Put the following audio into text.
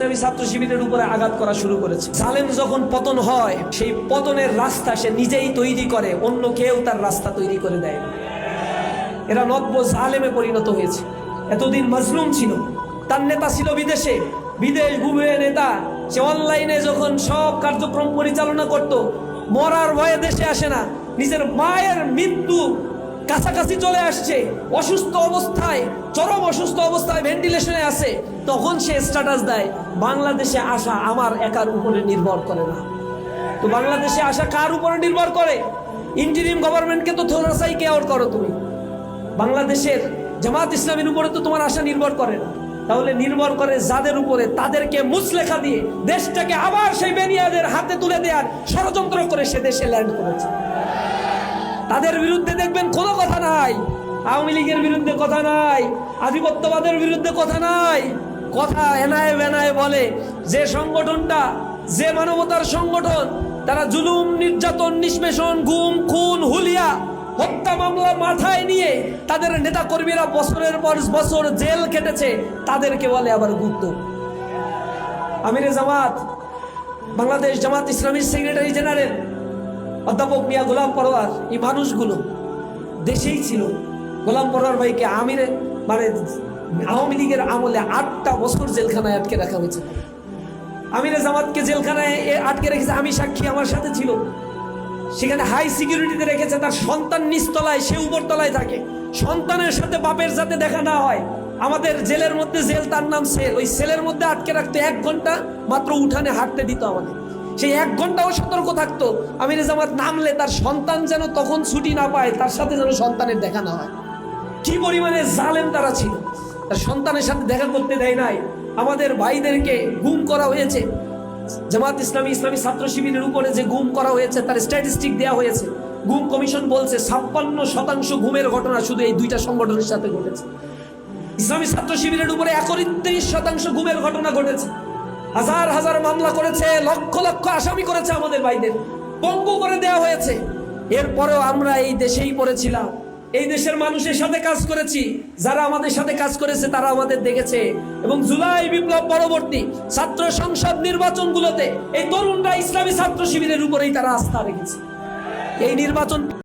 ছাত্র শিবিরের উপরে আঘাত করা শুরু করেছে। জালেম যখন পতন হয়, সেই পতনের রাস্তা সে নিজেই তৈরি করে, অন্য কেউ তার রাস্তা তৈরি করে দেয় না। এরা নব্য জালেমে পরিণত হয়েছে। এতদিন মাজলুম ছিল, তার নেতা ছিল বিদেশে, বিদেশ ঘুরে নেতা। সে অনলাইনে যখন সব কার্যক্রম পরিচালনা করত, মরার ভয়ে দেশে আসে না। নিজের মায়ের মৃত্যু কাছাকাছি চলে আসছে, অসুস্থ অবস্থায়, চরম অসুস্থ অবস্থায় ভেন্টিলেশনে আছে, তখন সে স্ট্যাটাস দেয় বাংলাদেশে আসা আমার একার উপরে নির্ভর করে না। তো বাংলাদেশে আসা কার উপরে নির্ভর করে? ইন্টারিম গভর্নমেন্টকে তো থোড়াসাই কেয়ার করো তুমি। বাংলাদেশের জামাত ইসলামের উপরে তো তোমার আশা নির্ভর করে না। তাহলে নির্ভর করে যাদের উপরে, তাদেরকে মুচলেখা দিয়ে দেশটাকে আবার সেই বেনিয়াদের হাতে তুলে দেওয়ার ষড়যন্ত্র করে সে দেশে ল্যান্ড করেছে। তাদের বিরুদ্ধে দেখবেন কোনো কথা নাই, আওয়ামী লীগের বিরুদ্ধে কথা নাই, আধিপত্যবাদের বিরুদ্ধে কথা নাই। কথা এনায় বেনায় বলে যে সংগঠনটা, যে মানবতার সংগঠন, তারা জুলুম, নির্যাতন, নিষ্পেষণ, গুম, খুন, হুলিয়া, হত্যা মামলা মাথায় নিয়ে তাদের নেতা কর্মীরা বছরের পর বছর জেল কেটেছে, তাদেরকে বলে আবার গুপ্ত। আমিরে জামাত, বাংলাদেশ জামাত ইসলামীর সেক্রেটারি জেনারেল অধ্যাপক মিয়া গোলাম পরোয়ার, এই মানুষগুলো দেশেই ছিল। গোলাম পরোয়ার ভাইকে আমিরে আওয়ামী লীগের আমলে 8টা বছর জেলখানায় আটকে রাখা হয়েছে। আমিরে জামাতকে জেলখানায় আটকে রেখেছে, আমি সাক্ষী, আমার সাথে ছিল। সেখানে হাই সিকিউরিটিতে রেখেছে, তার সন্তান নিচতলায়, সে উপরতলায় থাকে। সন্তানের সাথে বাপের সাথে দেখা না হয়। আমাদের জেলের মধ্যে জেল, তার নাম সেল, ওই সেলের মধ্যে আটকে রাখতে 1 ঘন্টা মাত্র উঠানে হাঁটতে দিত আমাদের। সেই 1 ঘন্টাও সতর্ক থাকতো আমিরে জামাত নামলে তার সন্তান যেন তখন ছুটি না পায়, তার সাথে যেন সন্তানের দেখা না হয়। কি পরিমাণে জালেম তারা ছিল, তার সন্তানের সাথে দেখা করতে দেয় নাই। আমাদের ভাইদেরকে গুম করা হয়েছে। জামাত ইসলামী ছাত্র শিবিরের উপরে যে গুম করা হয়েছে তার স্ট্যাটিস্টিক দেওয়া হয়েছে। গুম কমিশন বলছে 56% গুমের ঘটনা শুধু এই 2টা সংগঠনের সাথে ঘটেছে। ইসলামী ছাত্র শিবিরের উপরে 31% গুমের ঘটনা ঘটেছে। হাজার হাজার মামলা করেছে, লক্ষ লক্ষ আসামি করেছে, আমাদের ভাইদের পঙ্গু করে দেওয়া হয়েছে। এরপরেও আমরা এই দেশেই পড়েছিলাম, এই দেশের মানুষের সাথে কাজ করেছি। যারা আমাদের সাথে কাজ করেছে তারা আমাদের দেখেছে। এবং জুলাই বিপ্লব পরবর্তী ছাত্র সংসদ নির্বাচনগুলোতে এই তরুণরা ইসলামী ছাত্র শিবিরের উপরেই তারা আস্থা রেখেছে। এই নির্বাচন